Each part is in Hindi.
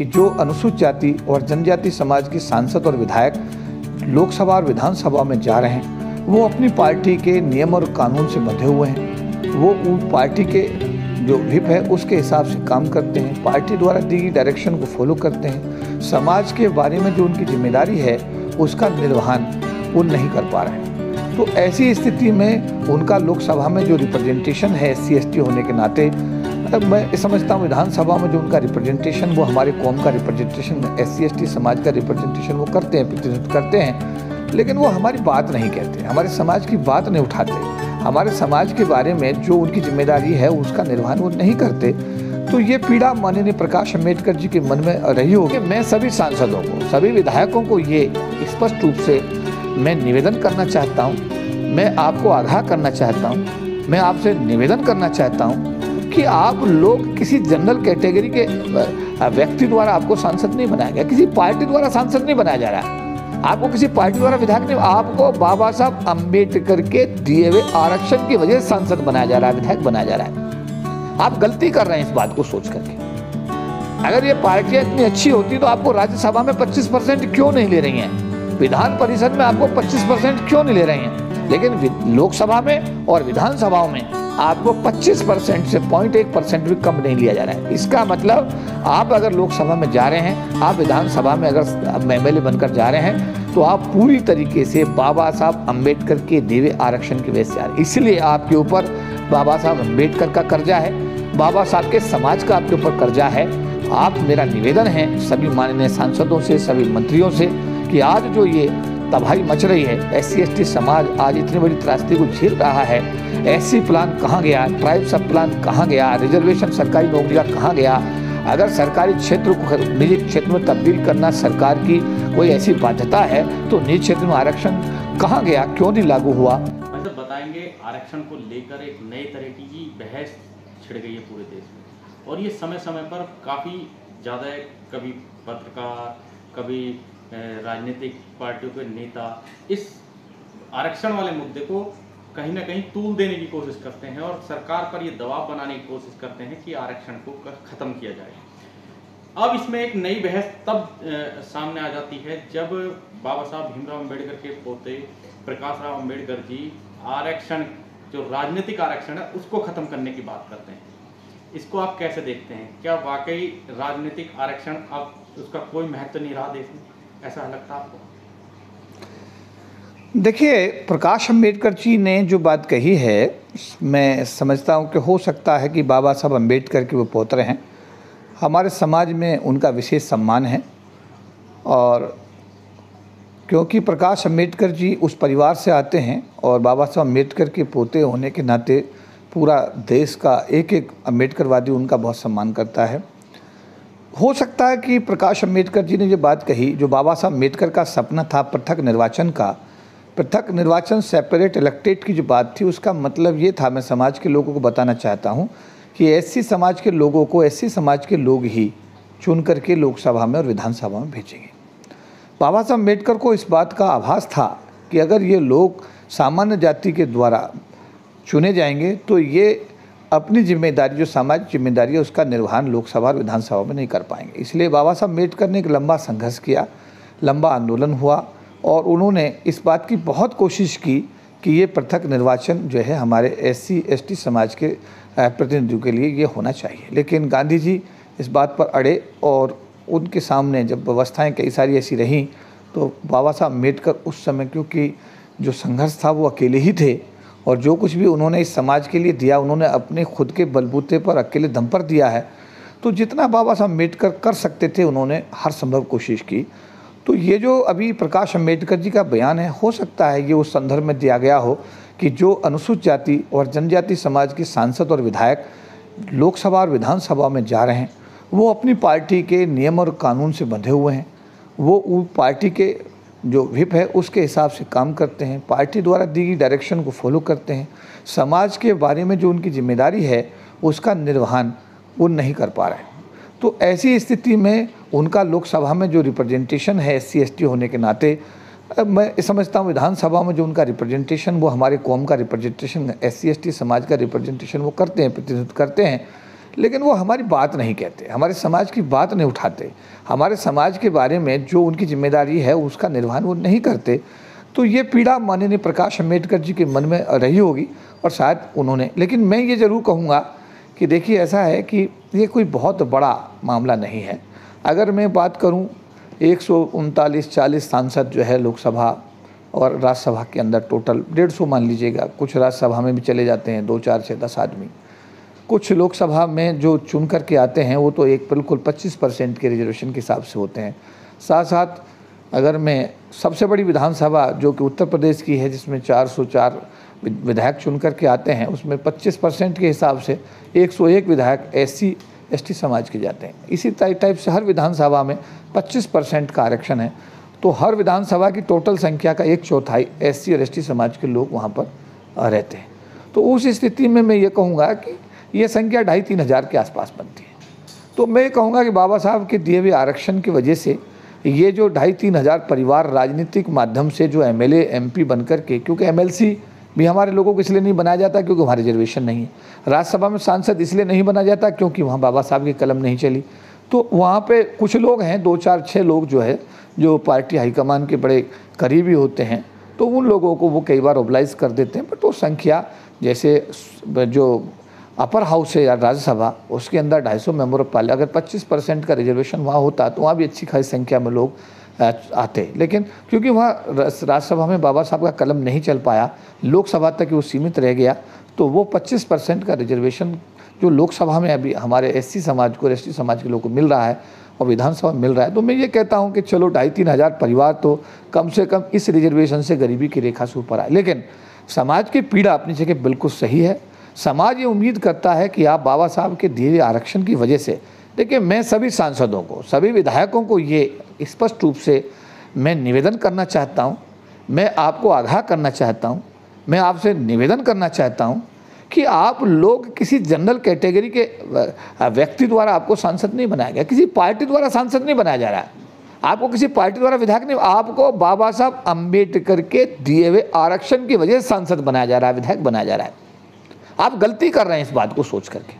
कि जो अनुसूचित जाति और जनजाति समाज के सांसद और विधायक लोकसभा और विधानसभा में जा रहे हैं, वो अपनी पार्टी के नियम और कानून से बंधे हुए हैं। वो पार्टी के जो व्हिप है उसके हिसाब से काम करते हैं, पार्टी द्वारा दी गई डायरेक्शन को फॉलो करते हैं। समाज के बारे में जो उनकी जिम्मेदारी है उसका निर्वहन वो नहीं कर पा रहे हैं। तो ऐसी स्थिति में उनका लोकसभा में जो रिप्रेजेंटेशन है SC ST होने के नाते, मैं समझता हूँ विधानसभा में जो उनका रिप्रेजेंटेशन वो हमारे कौम का रिप्रेजेंटेशन, SC ST समाज का रिप्रेजेंटेशन वो करते हैं, प्रतिनिधित्व करते हैं, लेकिन वो हमारी बात नहीं कहते, हमारे समाज की बात नहीं उठाते, हमारे समाज के बारे में जो उनकी जिम्मेदारी है उसका निर्वहन वो नहीं करते। तो ये पीड़ा माननीय प्रकाश अम्बेडकर जी के मन में रही होगी। मैं सभी सांसदों को, सभी विधायकों को ये स्पष्ट रूप से मैं निवेदन करना चाहता हूँ, मैं आपको आगाह करना चाहता हूँ, मैं आपसे निवेदन करना चाहता हूँ कि आप लोग किसी जनरल कैटेगरी के व्यक्ति द्वारा आपको सांसद नहीं बनाया गया, किसी पार्टी द्वारा सांसद नहीं बनाया जा रहा है, आपको किसी पार्टी द्वारा विधायक नहीं, आपको बाबा साहब अम्बेडकर के दिए हुए आरक्षण की वजह से सांसद बनाया जा रहा है, विधायक बनाया जा रहा है। आप गलती कर रहे हैं इस बात को सोच करके। अगर ये पार्टियां इतनी अच्छी होती तो आपको राज्यसभा में 25% क्यों नहीं ले रही हैं, विधान परिषद में आपको 25% क्यों नहीं ले रही हैं, लेकिन लोकसभा में और विधानसभाओं में आपको 25% से 0.1% भी कम नहीं लिया जा रहा है। इसका मतलब आप अगर लोकसभा में जा रहे हैं, आप विधानसभा में अगर MLA बनकर जा रहे हैं, तो आप पूरी तरीके से बाबा साहब अम्बेडकर के दिए हुए आरक्षण की वजह से आ रहे हैं। इसलिए आपके ऊपर बाबा साहब अम्बेडकर का कर्जा है, बाबा साहब के समाज का आपके ऊपर कर्जा है। आप, मेरा निवेदन है सभी माननीय सांसदों से, सभी मंत्रियों से कि आज जो ये तबाही मच रही है, SC ST समाज आज इतनी बड़ी त्रासदी को झेल रहा है, SC प्लान कहाँ गया, ट्राइब सब प्लान कहाँ गया, रिजर्वेशन सरकारी नौकरियाँ कहाँ गया, अगर सरकारी क्षेत्र को निजी क्षेत्र में तब्दील करना सरकार की कोई ऐसी बाध्यता है तो निजी क्षेत्र में आरक्षण कहाँ गया, क्यों नहीं लागू हुआ। मतलब बताएंगे आरक्षण को लेकर एक नए तरह की बहस छिड़ गई है पूरे देश में, और ये समय समय पर काफ़ी ज़्यादा, कभी पत्रकार, कभी राजनीतिक पार्टियों के नेता इस आरक्षण वाले मुद्दे को कहीं ना कहीं तूल देने की कोशिश करते हैं और सरकार पर ये दबाव बनाने की कोशिश करते हैं कि आरक्षण को ख़त्म किया जाए। अब इसमें एक नई बहस तब सामने आ जाती है जब बाबा साहब भीमराव अम्बेडकर के पोते प्रकाश राव अम्बेडकर जी आरक्षण, जो राजनीतिक आरक्षण है, उसको ख़त्म करने की बात करते हैं। इसको आप कैसे देखते हैं? क्या वाकई राजनीतिक आरक्षण अब उसका कोई महत्व नहीं रहा देश में, ऐसा लगता है आपको? देखिए, प्रकाश अम्बेडकर जी ने जो बात कही है, मैं समझता हूँ कि हो सकता है कि बाबा साहब अम्बेडकर के वो पौत्र हैं, हमारे समाज में उनका विशेष सम्मान है। और क्योंकि प्रकाश अम्बेडकर जी उस परिवार से आते हैं और बाबा साहब अम्बेडकर के पोते होने के नाते पूरा देश का एक एक अम्बेडकरवादी उनका बहुत सम्मान करता है। हो सकता है कि प्रकाश अम्बेडकर जी ने जो बात कही, जो बाबा साहब अम्बेडकर का सपना था पृथक निर्वाचन का, पृथक निर्वाचन, सेपरेट इलेक्टेड की जो बात थी, उसका मतलब ये था, मैं समाज के लोगों को बताना चाहता हूँ कि SC समाज के लोगों को SC समाज के लोग ही चुन करके लोकसभा में और विधानसभा में भेजेंगे। बाबा साहब अम्बेडकर को इस बात का आभास था कि अगर ये लोग सामान्य जाति के द्वारा चुने जाएंगे तो ये अपनी जिम्मेदारी, जो सामाजिक जिम्मेदारी है, उसका निर्वहन लोकसभा और विधानसभा में नहीं कर पाएंगे। इसलिए बाबा साहब अम्बेडकर ने एक लंबा संघर्ष किया, लंबा आंदोलन हुआ और उन्होंने इस बात की बहुत कोशिश की कि ये पृथक निर्वाचन जो है हमारे SC ST समाज के प्रतिनिधियों के लिए ये होना चाहिए। लेकिन गांधी जी इस बात पर अड़े और उनके सामने जब व्यवस्थाएं कई सारी ऐसी रहीं तो बाबा साहब अम्बेडकर उस समय, क्योंकि जो संघर्ष था वो अकेले ही थे और जो कुछ भी उन्होंने इस समाज के लिए दिया उन्होंने अपने खुद के बलबूते पर अकेले दम पर दिया है। तो जितना बाबा साहब अम्बेडकर कर सकते थे उन्होंने हर संभव कोशिश की। तो ये जो अभी प्रकाश अम्बेडकर जी का बयान है, हो सकता है ये उस संदर्भ में दिया गया हो कि जो अनुसूचित जाति और जनजाति समाज के सांसद और विधायक लोकसभा और विधानसभा में जा रहे हैं, वो अपनी पार्टी के नियम और कानून से बंधे हुए हैं, वो पार्टी के जो व्हिप है उसके हिसाब से काम करते हैं, पार्टी द्वारा दी गई डायरेक्शन को फॉलो करते हैं। समाज के बारे में जो उनकी जिम्मेदारी है उसका निर्वहन वो नहीं कर पा रहे हैं। तो ऐसी स्थिति में उनका लोकसभा में जो रिप्रेजेंटेशन है SC ST होने के नाते, मैं समझता हूँ विधानसभा में जो उनका रिप्रेजेंटेशन वो हमारे कौम का रिप्रेजेंटेशन, SC ST समाज का रिप्रेजेंटेशन वो करते हैं, प्रतिनिधित्व करते हैं, लेकिन वो हमारी बात नहीं कहते, हमारे समाज की बात नहीं उठाते, हमारे समाज के बारे में जो उनकी जिम्मेदारी है उसका निर्वहन वो नहीं करते। तो ये पीड़ा माननीय प्रकाश अम्बेडकर जी के मन में रही होगी और शायद उन्होंने, लेकिन मैं ये ज़रूर कहूँगा कि देखिए ऐसा है कि ये कोई बहुत बड़ा मामला नहीं है। अगर मैं बात करूँ 139-40 सांसद जो है लोकसभा और राज्यसभा के अंदर टोटल 150 मान लीजिएगा, कुछ राज्यसभा में भी चले जाते हैं 2, 4, 6, 10 आदमी, कुछ लोकसभा में जो चुन करके आते हैं वो तो एक बिल्कुल 25% के रिजर्वेशन के हिसाब से होते हैं। साथ साथ अगर मैं सबसे बड़ी विधानसभा जो कि उत्तर प्रदेश की है जिसमें 404 विधायक चुन करके आते हैं, उसमें 25% के हिसाब से 101 विधायक SC/ST समाज के जाते हैं। इसी टाइप से हर विधानसभा में 25% का आरक्षण है, तो हर विधानसभा की टोटल संख्या का 1/4 SC और ST समाज के लोग वहाँ पर रहते हैं। तो उस स्थिति में मैं ये कहूँगा कि ये संख्या 2,500-3 हज़ार के आसपास बनती है। तो मैं कहूँगा कि बाबा साहब के दिए हुए आरक्षण की वजह से ये जो 2,500-3 हज़ार परिवार राजनीतिक माध्यम से जो MLA MP बन कर के, क्योंकि MLC भी हमारे लोगों को इसलिए नहीं बनाया जाता क्योंकि वहाँ रिजर्वेशन नहीं है, राज्यसभा में सांसद इसलिए नहीं बना जाता क्योंकि वहाँ बाबा साहब की कलम नहीं चली। तो वहाँ पे कुछ लोग हैं, 2, 4, 6 लोग जो है जो पार्टी हाईकमान के बड़े करीबी होते हैं, तो उन लोगों को वो कई बार ओबलाइज कर देते हैं। बट वो संख्या जैसे जो अपर हाउस है या राज्यसभा, उसके अंदर 250 मेंबर ऑफ पार्लियामेंट, अगर 25% का रिजर्वेशन वहाँ होता तो वहाँ भी अच्छी खासी संख्या में लोग आते। लेकिन क्योंकि वहाँ राज्यसभा में बाबा साहब का कलम नहीं चल पाया, लोकसभा तक वो सीमित रह गया, तो वो 25% का रिजर्वेशन जो लोकसभा में अभी हमारे SC समाज को, ST समाज के लोगों को मिल रहा है और विधानसभा में मिल रहा है, तो मैं ये कहता हूँ कि चलो 2,500-3 हज़ार परिवार तो कम से कम इस रिजर्वेशन से गरीबी की रेखा से ऊपर आए। लेकिन समाज की पीड़ा अपनी जगह बिल्कुल सही है। समाज ये उम्मीद करता है कि आप बाबा साहब के दिए हुए आरक्षण की वजह से, देखिए मैं सभी सांसदों को, सभी विधायकों को ये स्पष्ट रूप से मैं निवेदन करना चाहता हूँ, मैं आपको आगाह करना चाहता हूँ, मैं आपसे निवेदन करना चाहता हूँ कि आप लोग किसी जनरल कैटेगरी के व्यक्ति द्वारा आपको सांसद नहीं बनाया गया, किसी पार्टी द्वारा सांसद नहीं बनाया जा रहा है, आपको किसी पार्टी द्वारा विधायक नहीं, आपको बाबा साहब अम्बेडकर के दिए हुए आरक्षण की वजह से सांसद बनाया जा रहा है, विधायक बनाया जा रहा है। आप गलती कर रहे हैं इस बात को सोच करके।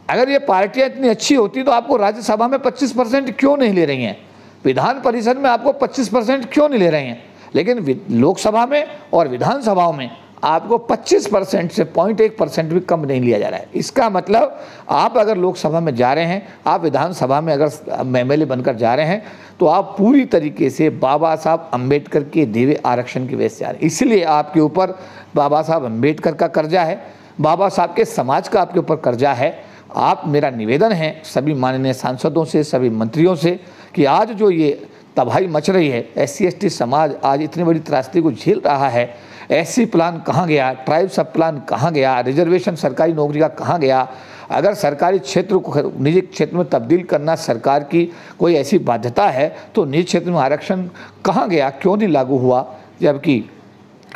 अगर ये पार्टियां इतनी अच्छी होती तो आपको राज्यसभा में 25% क्यों नहीं ले रही हैं, विधान परिषद में आपको 25% क्यों नहीं ले रहे हैं, लेकिन लोकसभा में और विधानसभाओं में आपको 25% से 0.1% भी कम नहीं लिया जा रहा है। इसका मतलब आप अगर लोकसभा में जा रहे हैं, आप विधानसभा में अगर MLA बनकर जा रहे हैं, तो आप पूरी तरीके से बाबा साहब अम्बेडकर के दिए हुए आरक्षण की वजह से आ रहे हैं। इसलिए आपके ऊपर बाबा साहब अम्बेडकर का कर्जा है, बाबा साहब के समाज का आपके ऊपर कर्जा है। आप, मेरा निवेदन है सभी माननीय सांसदों से, सभी मंत्रियों से कि आज जो ये तबाही मच रही है, SC/ST समाज आज इतनी बड़ी त्रासदी को झेल रहा है, SC प्लान कहाँ गया, ट्राइब सब प्लान कहाँ गया, रिजर्वेशन सरकारी नौकरी का कहाँ गया, अगर सरकारी क्षेत्र को निजी क्षेत्र में तब्दील करना सरकार की कोई ऐसी बाध्यता है तो निजी क्षेत्र में आरक्षण कहाँ गया, क्यों नहीं लागू हुआ, जबकि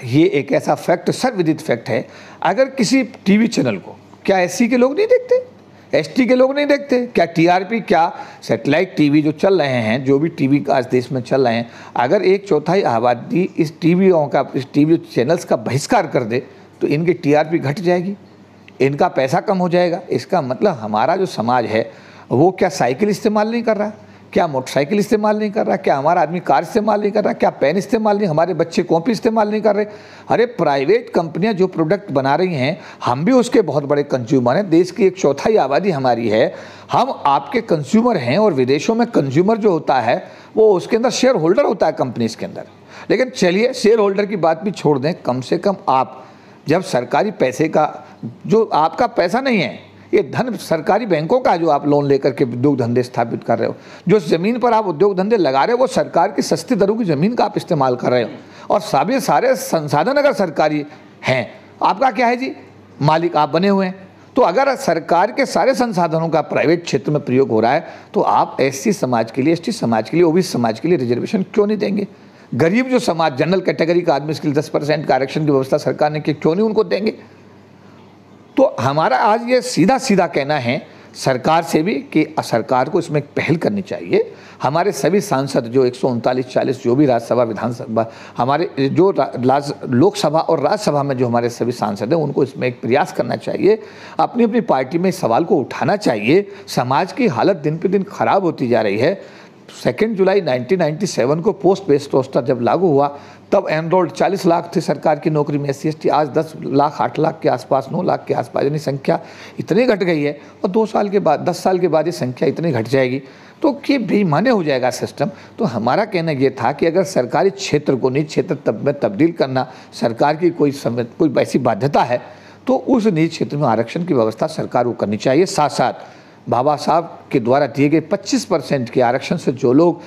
ये एक ऐसा फैक्ट, सर्वविदित फैक्ट है। अगर किसी टीवी चैनल को, क्या SC के लोग नहीं देखते, ST के लोग नहीं देखते, क्या TRP, क्या सैटेलाइट टीवी जो चल रहे हैं, जो भी टीवी आज देश में चल रहे हैं, अगर 1/4 आबादी इस टीवियों का, इस टीवी चैनल्स का बहिष्कार कर दे तो इनकी TRP घट जाएगी, इनका पैसा कम हो जाएगा। इसका मतलब हमारा जो समाज है वो क्या साइकिल इस्तेमाल नहीं कर रहा, क्या मोटरसाइकिल इस्तेमाल नहीं कर रहा, क्या हमारा आदमी कार इस्तेमाल नहीं कर रहा, क्या पेन इस्तेमाल नहीं, हमारे बच्चे कॉपी इस्तेमाल नहीं कर रहे। अरे प्राइवेट कंपनियां जो प्रोडक्ट बना रही हैं, हम भी उसके बहुत बड़े कंज्यूमर हैं, देश की 1/4 आबादी हमारी है, हम आपके कंज्यूमर हैं। और विदेशों में कंज्यूमर जो होता है वो उसके अंदर शेयर होल्डर होता है कंपनीज के अंदर। लेकिन चलिए शेयर होल्डर की बात भी छोड़ दें, कम से कम आप जब सरकारी पैसे का, जो आपका पैसा नहीं है, ये धन सरकारी बैंकों का, जो आप लोन लेकर के उद्योग धंधे स्थापित कर रहे हो, जो ज़मीन पर आप उद्योग धंधे लगा रहे हो वो सरकार की सस्ती दरों की ज़मीन का आप इस्तेमाल कर रहे हो, और सारे संसाधन अगर सरकारी हैं, आपका क्या है जी, मालिक आप बने हुए हैं। तो अगर सरकार के सारे संसाधनों का प्राइवेट क्षेत्र में प्रयोग हो रहा है तो आप SC समाज के लिए, ST समाज के लिए, OBC समाज के लिए रिजर्वेशन क्यों नहीं देंगे? गरीब जो समाज, जनरल कैटेगरी का आदमी, इसके लिए 10% का आरक्षण की व्यवस्था सरकार ने की, क्यों नहीं उनको देंगे? तो हमारा आज ये सीधा सीधा कहना है सरकार से भी कि सरकार को इसमें पहल करनी चाहिए। हमारे सभी सांसद जो 139-40 जो भी राज्यसभा विधानसभा हमारे जो लोकसभा और राज्यसभा में जो हमारे सभी सांसद हैं उनको इसमें एक प्रयास करना चाहिए, अपनी अपनी पार्टी में इस सवाल को उठाना चाहिए। समाज की हालत दिन पे दिन खराब होती जा रही है। 2 जुलाई 1997 को पोस्ट बेस्ड रोस्टर जब लागू हुआ तब एनरोल्ड 40 लाख थे सरकार की नौकरी में SC/ST, आज 10 लाख 8 लाख के आसपास 9 लाख के आसपास, यानी संख्या इतनी घट गई है। और 2 साल के बाद 10 साल के बाद ये संख्या इतनी घट जाएगी तो ये बेईमानी हो जाएगा सिस्टम। तो हमारा कहना ये था कि अगर सरकारी क्षेत्र को निजी क्षेत्र में तब्दील करना सरकार की कोई ऐसी बाध्यता है तो उस निजी क्षेत्र में आरक्षण की व्यवस्था सरकार को करनी चाहिए। साथ साथ बाबा साहब के द्वारा दिए गए 25% के आरक्षण से जो लोग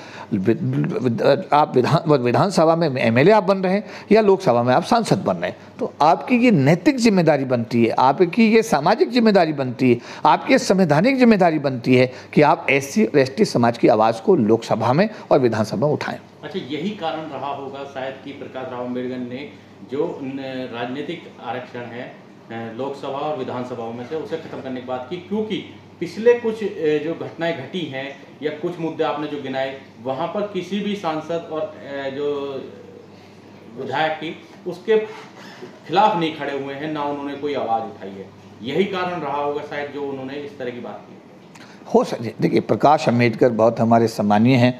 आप विधानसभा में MLA आप बन रहे हैं या लोकसभा में आप सांसद बन रहे हैं, तो आपकी ये नैतिक जिम्मेदारी बनती है, आपकी ये सामाजिक जिम्मेदारी बनती है, आपकी संवैधानिक जिम्मेदारी बनती है कि आप SC और ST समाज की आवाज़ को लोकसभा में और विधानसभा में उठाएं। अच्छा, यही कारण रहा होगा शायद कि प्रकाश राव अम्बेडकर ने जो राजनीतिक आरक्षण है लोकसभा और विधानसभाओं में से उसे खत्म करने की बात की, क्योंकि पिछले कुछ जो घटनाएं घटी हैं या कुछ मुद्दे आपने जो गिनाए वहाँ पर किसी भी सांसद और जो विधायक की उसके खिलाफ नहीं खड़े हुए हैं, ना उन्होंने कोई आवाज़ उठाई है। यही कारण रहा होगा शायद जो उन्होंने इस तरह की बात की हो सकती। देखिए, प्रकाश अम्बेडकर बहुत हमारे सम्मानीय हैं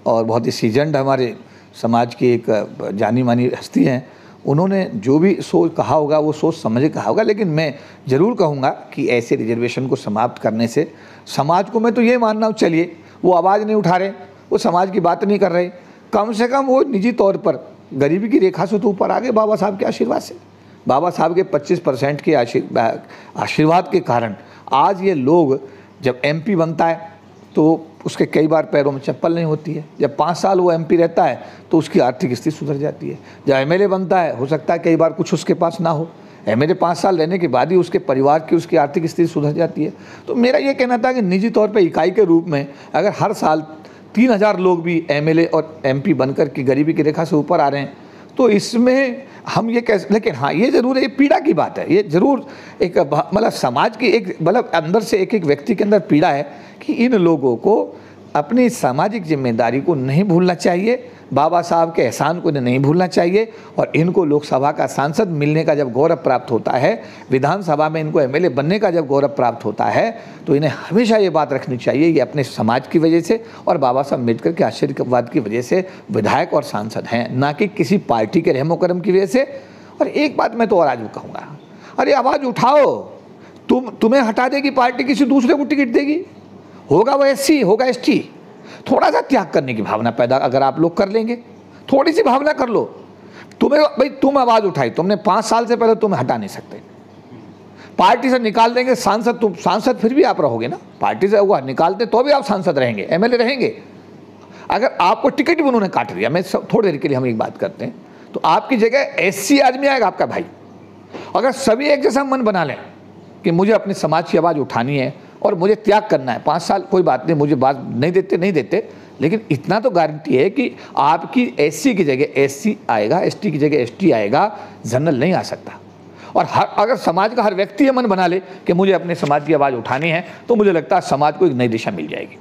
और बहुत ही सीजन्ड हमारे समाज की एक जानी मानी हस्ती हैं। उन्होंने जो भी सोच कहा होगा वो सोच समझ के कहा होगा, लेकिन मैं ज़रूर कहूँगा कि ऐसे रिजर्वेशन को समाप्त करने से समाज को, मैं तो ये मानना हूँ, चलिए वो आवाज़ नहीं उठा रहे, वो समाज की बात नहीं कर रहे, कम से कम वो निजी तौर पर गरीबी की रेखा से तो ऊपर आ गए बाबा साहब के आशीर्वाद से। बाबा साहब के 25% के आशीर्वाद के कारण आज ये लोग, जब MP बनता है तो उसके कई बार पैरों में चप्पल नहीं होती है, जब 5 साल वो MP रहता है तो उसकी आर्थिक स्थिति सुधर जाती है, जब MLA बनता है हो सकता है कई बार कुछ उसके पास ना हो, MLA 5 साल रहने के बाद ही उसके परिवार की उसकी आर्थिक स्थिति सुधर जाती है। तो मेरा ये कहना था कि निजी तौर पर इकाई के रूप में अगर हर साल 3000 लोग भी MLA और MP बनकर के गरीबी की रेखा से ऊपर आ रहे हैं तो इसमें हम ये कह, लेकिन हाँ ये ज़रूर है, ये पीड़ा की बात है, ये ज़रूर एक मतलब समाज की एक मतलब अंदर से एक व्यक्ति के अंदर पीड़ा है कि इन लोगों को अपनी सामाजिक जिम्मेदारी को नहीं भूलना चाहिए, बाबा साहब के एहसान को नहीं भूलना चाहिए। और इनको लोकसभा का सांसद मिलने का जब गौरव प्राप्त होता है, विधानसभा में इनको MLA बनने का जब गौरव प्राप्त होता है, तो इन्हें हमेशा ये बात रखनी चाहिए कि अपने समाज की वजह से और बाबा साहब अम्बेडकर के आशीर्वाद की वजह से विधायक और सांसद हैं, ना कि किसी पार्टी के रहमो करम की वजह से। और एक बात मैं तो और आज भी कहूँगा, अरे आवाज़ उठाओ, तुम्हें हटा देगी पार्टी, किसी दूसरे को टिकट देगी, होगा वो SC होगा ST। थोड़ा सा त्याग करने की भावना पैदा अगर आप लोग कर लेंगे, थोड़ी सी भावना कर लो। तुम्हें भाई तुम आवाज़ उठाई, तुमने 5 साल से पहले तुम्हें हटा नहीं सकते, पार्टी से निकाल देंगे सांसद, तुम सांसद फिर भी आप रहोगे ना, पार्टी से हुआ निकालते तो भी आप सांसद रहेंगे, MLA रहेंगे। अगर आपको टिकट भी उन्होंने काट दिया, मैं थोड़ी देर के लिए हम एक बात करते हैं, तो आपकी जगह SC आदमी आएगा आपका भाई। अगर सभी एक जैसा मन बना लें कि मुझे अपने समाज की आवाज़ उठानी है और मुझे त्याग करना है, 5 साल कोई बात नहीं, मुझे बात नहीं देते, लेकिन इतना तो गारंटी है कि आपकी SC की जगह SC आएगा, ST की जगह ST आएगा, जनरल नहीं आ सकता। और अगर समाज का हर व्यक्ति ये मन बना ले कि मुझे अपने समाज की आवाज़ उठानी है, तो मुझे लगता है समाज को एक नई दिशा मिल जाएगी।